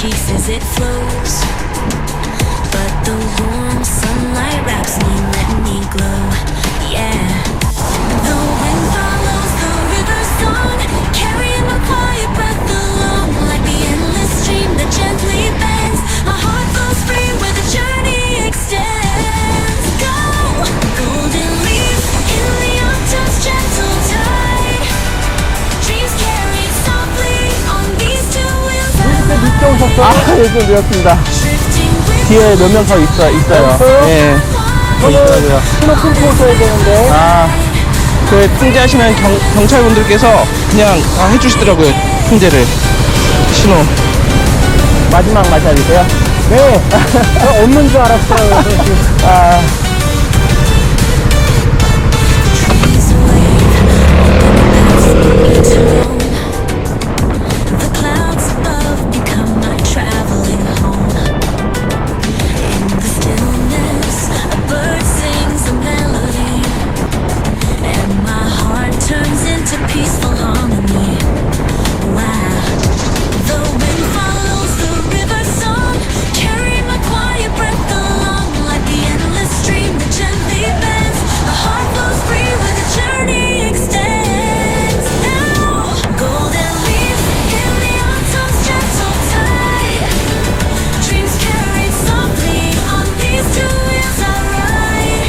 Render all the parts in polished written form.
cheeks as it flows, but the warm sunlight wraps me, let me glow. Yeah, the wind follows the river's song, carrying my quiet breath along, like the endless stream that gently bends. My heart flows free where the journey extends. Go, golden leaves in the autumn's gentle tide. Dreams carried softly on these two wheels I 늦게 ride. 오셨어요? 아, 요즘 늦었습니다. Drifting with 뒤에 몇 명 더 있어요. 예. 더 있더라고요. 스노클 보셔야 되는데. 아, 그 통제하시는 경찰분들께서 그냥 다 해주시더라고요. 통제를. 신호. 마지막 마샬이세요? 네. 저 없는 줄 알았어요. 아, trees wave, to roam. The clouds above become my traveling home. In the stillness, a bird sings a melody, and my heart turns into peaceful harmony. Wow, the wind follows the river's song, carrying my quiet breath along, like the endless stream that gently bends. My heart flows free where the journey extends. Now, golden leaves in the autumn's gentle tide. Dreams carried softly on these two wheels I ride.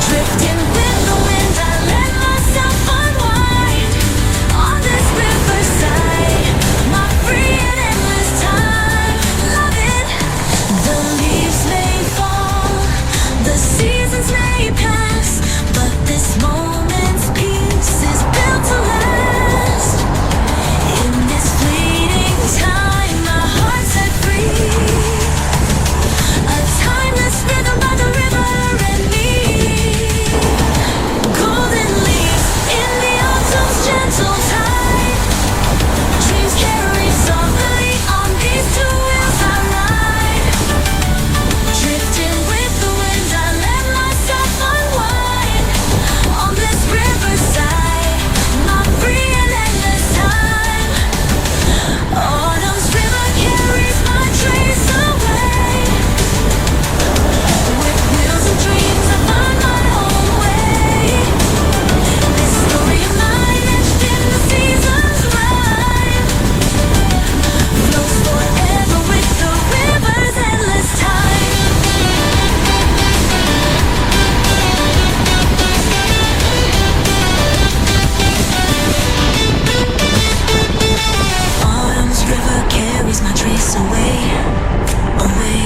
Drifting with the wind, I let myself unwind on this riverside. My free and endless time, love it. The leaves may fall, the seasons may pass, but this moment's peace is built to last. In this fleeting time, my heart's set free. A timeless rhythm by the river and me. Golden leaves in the autumn's gentle tide. Dreams carried softly on these two wheels I ride. Drifting with the wind, I let myself unwind on this riverside. My free and endless time. Autumn's river carries my trace away. With wheels and dreams, I find my own way. This story of mine etched in the seasons rhyme flows forever with the river's endless time. Autumn's river carries my trace away, away.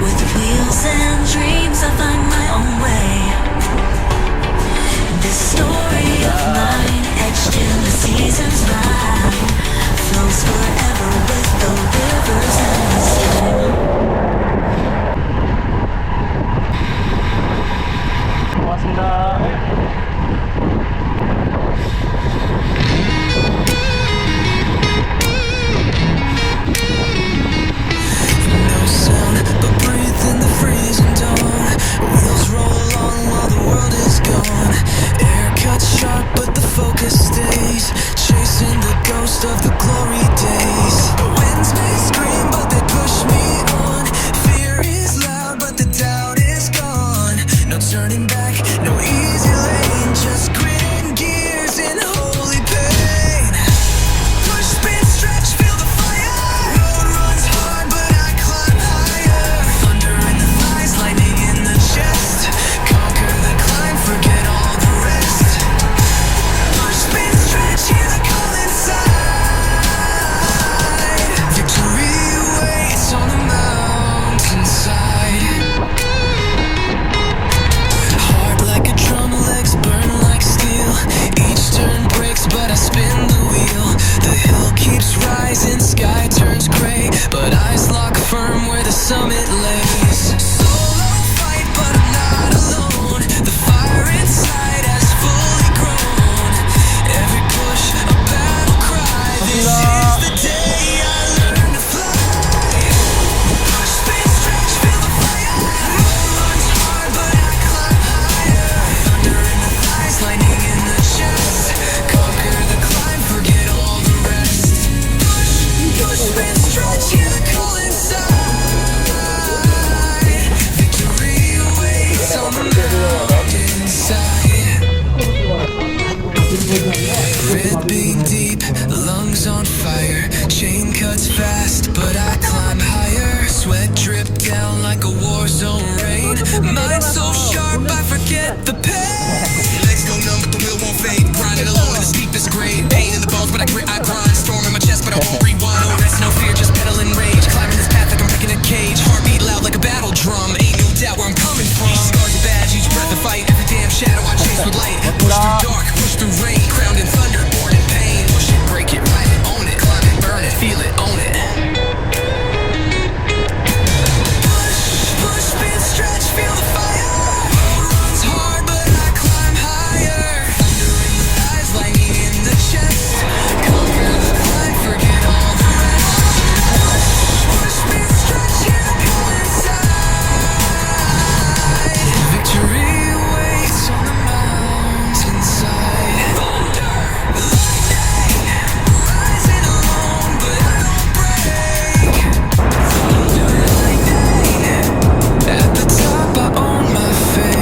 With wheels and dreams, I find my own way. This story of mine, etched in the seasons rhyme, flows forever with the river's endless time. 고맙습니다. No sound but breathe in the freezing dawn. Wheels roll along while the world is gone. Air cuts sharp but the focus stays, chasing the ghost of the glory days. The winds may scream but they push me on. Fear is loud but the doubt is gone. No turning back, no easy lane, just grit and gears in holy pain. Push, spin, stretch, feel the fire. Road runs hard but I climb higher. Thunder in the thighs, lightning in the chest. Conquer the climb, forget all the rest. Push, spin, stretch, hear the call inside. Victory waits on the mountainside. Heart like a drum, legs burn like steel. Each turn breaks, but I spin the wheel. The hill keeps rising, sky turns gray, but eyes lock firm where the summit lays. Solo fight, but I'm not alone. The fire inside has fully grown. Every push, a battle cry. This is the day I learn to fly. Push, spin, stretch, feel the fire. Road runs hard, but I climb higher. Thunder in the thighs, lightning in the chest. Conquer the climb, forget all the rest. Push, spin, stretch. down like a war zone rain. Mind so sharp, I forget the pain. Legs go numb, but the will won't fade. Grinding alone in the steepest grade. Pain in the bones, but I grit, I grind. Storm in my chest, but I won't rewind. No rest, no fear, just pedaling rage. Climbing this path like I'm breaking a cage. Heartbeat loud like a battle drum. Ain't no doubt where I'm coming from. Each scar's a badge, each breath a fight. Every damn shadow I chase with light. Push through dark, push through rain. Crowned in thunder, born in pain. Push it, break it, ride it, own it. Climb it, burn it, feel it, own it. Push, feel, stretch, feel the fire. Road runs hard, but I climb higher. Thunder in the thighs, lightning in the chest. Conquer the climb, forget all the rest. Push, feel, stretch, hear the pull inside. Victory waits on the mountainside. Thunder, lightning, rising alone, but I don't break. Thunder, lightning, at the top I own my fate.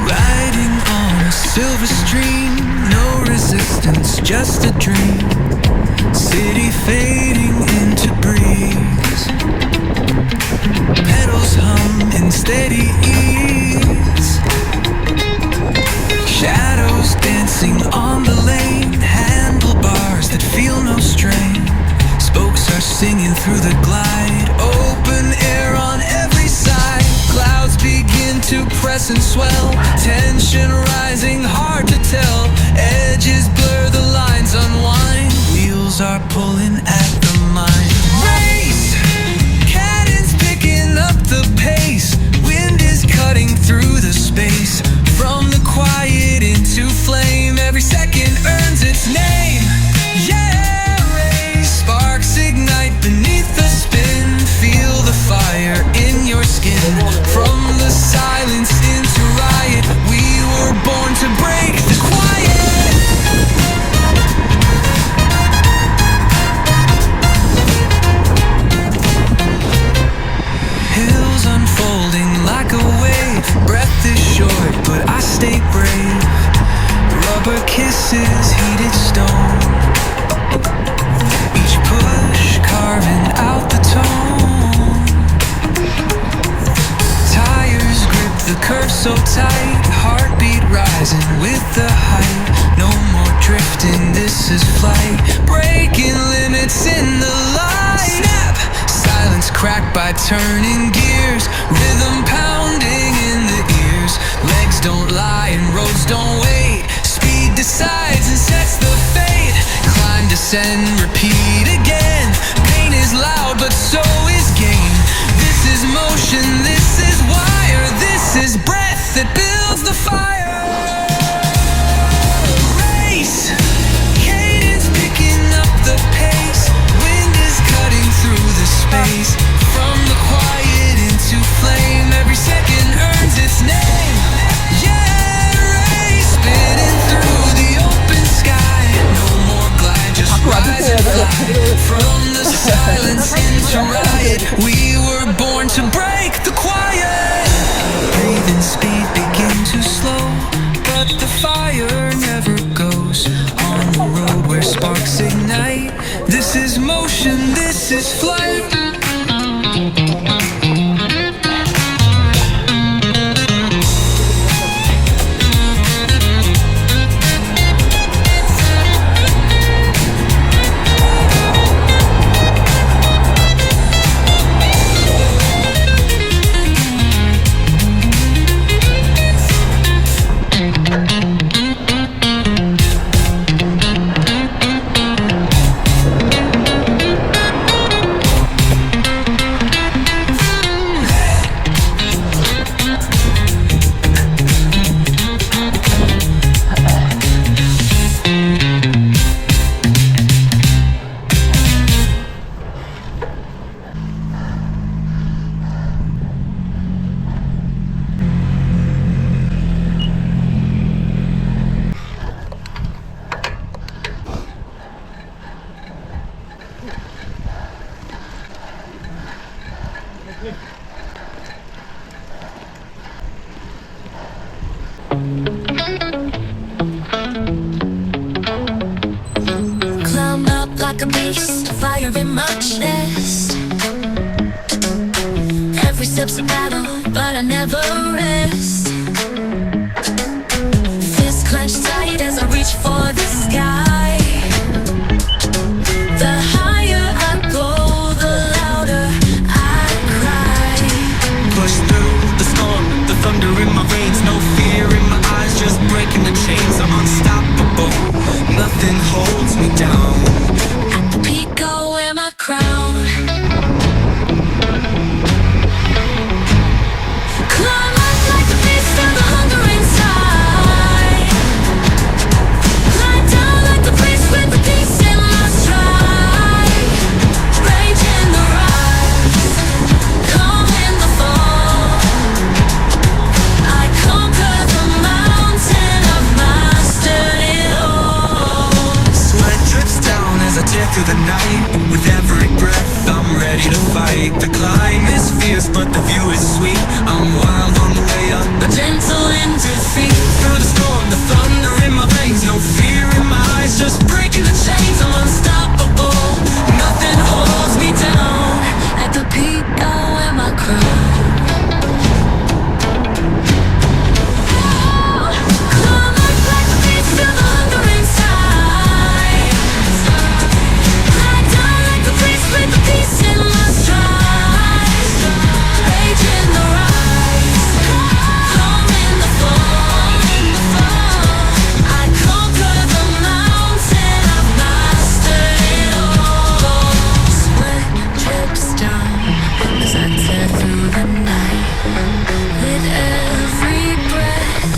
Riding on a silver stream, no resistance, just a dream. City fading into breeze. Pedals hum in steady ease. Shadows dancing on the lane. Handlebars that feel no strain. Spokes are singing through the glide. Open air on every side. Clouds begin to press and swell. Tension rising, hard to tell. Edges blur, the lines unwind. Wheels are pulling at the mind. Race! Cannons picking up the pace. Wind is cutting through the space. From the quiet into flame. Every second earns its name. Yeah, race! Sparks ignite beneath the spin. Feel the fire in your skin. From the silence into riot. We were born to break the quiet. Hills unfolding like a wave. Breath is short, but I stay brave. Rubber kisses, heated stone. Each push carving out the tone. Tires grip the curve so tight. Heartbeat rising with the height. No more drifting, this is flight. Breaking limits in the light. Snap! Silence cracked by turning gears. Rhythm pounding in the ears. Legs don't lie and roads don't wait. Speed decides and sets the fate. Climb, descend, repeat again. Pain is loud but so is gain. This is motion, this is wire. This is breath that builds the fire. Race! Cadence picking up the pace. Wind is cutting through the space. From the quiet into flame. like a beast, fire in my chest. Every step's a battle, but I never rest. Fist clenched tight as I reach for the sky. The higher I go, the louder I cry. Push through the storm, the thunder in my veins, no fear in my eyes, just breaking the chains. I'm unstoppable, nothing holds me down. At the peak, I wear my crown. Climb up like the beast and the hunger inside. Lie down like the priest with the peace in my stride. Rage in the rise, calm in the fall. I conquer the mountain, I've mastered it all. Sweat drips down as I tear through the night. With every breath, I'm ready to fight. The climb is fierce, but the view is sweet. I'm wild on the way up, But gentle in defeat. through the storm, the thunder in my veins, no fear in my eyes, just breaking the chains. I'm unstoppable, nothing holds me down. At the peak, I wear my crown. Climb like the beast, feel the hunger inside. Lie down like a priest with the peace in my stride. Rage in the rise, calm in the fall. I conquer the mountain, I've mastered it all. Sweat drips down as I tear through the night. With every breath,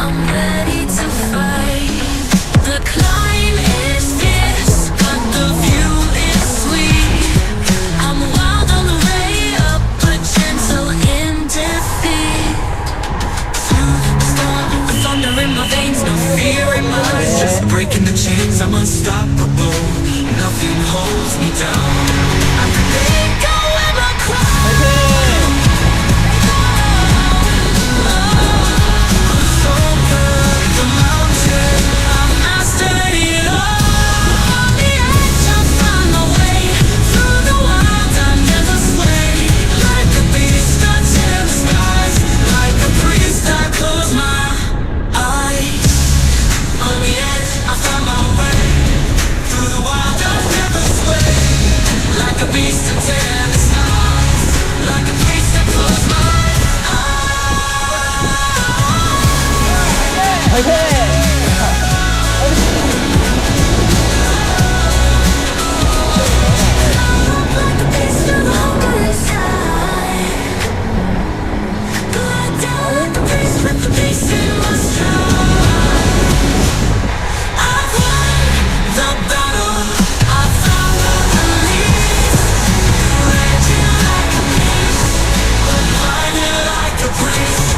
I'm ready to fight. The climb is fierce, but the view is sweet. I'm wild on the way up, but gentle in defeat. Through the storm, the thunder in my veins, no fear in my eyes, just breaking the chains. I'm unstoppable, nothing holds me down. At the peak, I wear my crown. The mountain, I've mastered it all. On the edge, I'll find my way. Through the wild, I never sway. like a beast, I tear the skies. Like a priest, I close my eyes. On the edge, I find my way. Through the wild, I never sway. Like a beast, I tear the skies. Like a priest, I close my eyes. Like a beast of hunger inside. Lie down like the priest with the peace in my stride. I've won the battle, I found the release. Raging like a beast, but blinded like a priest.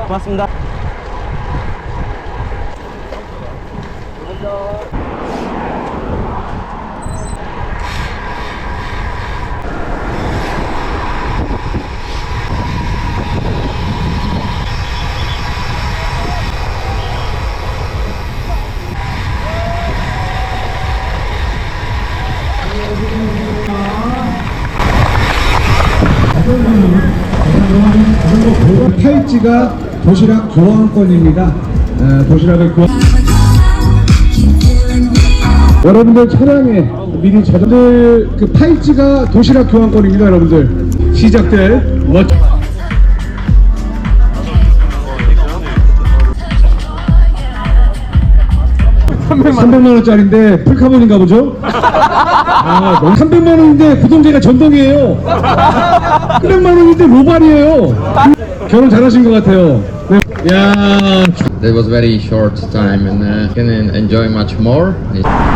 고맙습니다. 팔찌가 도시락 교환권입니다. 도시락을 교환. 여러분들 차량에 미리 저들 그 팔찌가 도시락 교환권입니다. 여러분들 시작될 멋. 300만 원짜리인데 풀카본인가 보죠? 아, 300만 원인데 구동제가 전동이에요. 300만 원인데 모발이에요. 결혼 잘하신 것 같아요. 네. 야, 네. That was very short time and can enjoy much more. It's 300만 원인데 구동제가 전동이에요. 300만 원인데 모발이에요. 결혼 잘하신 것 같아요. 네. 야, 100만 원인데 구동제가 전동이에요.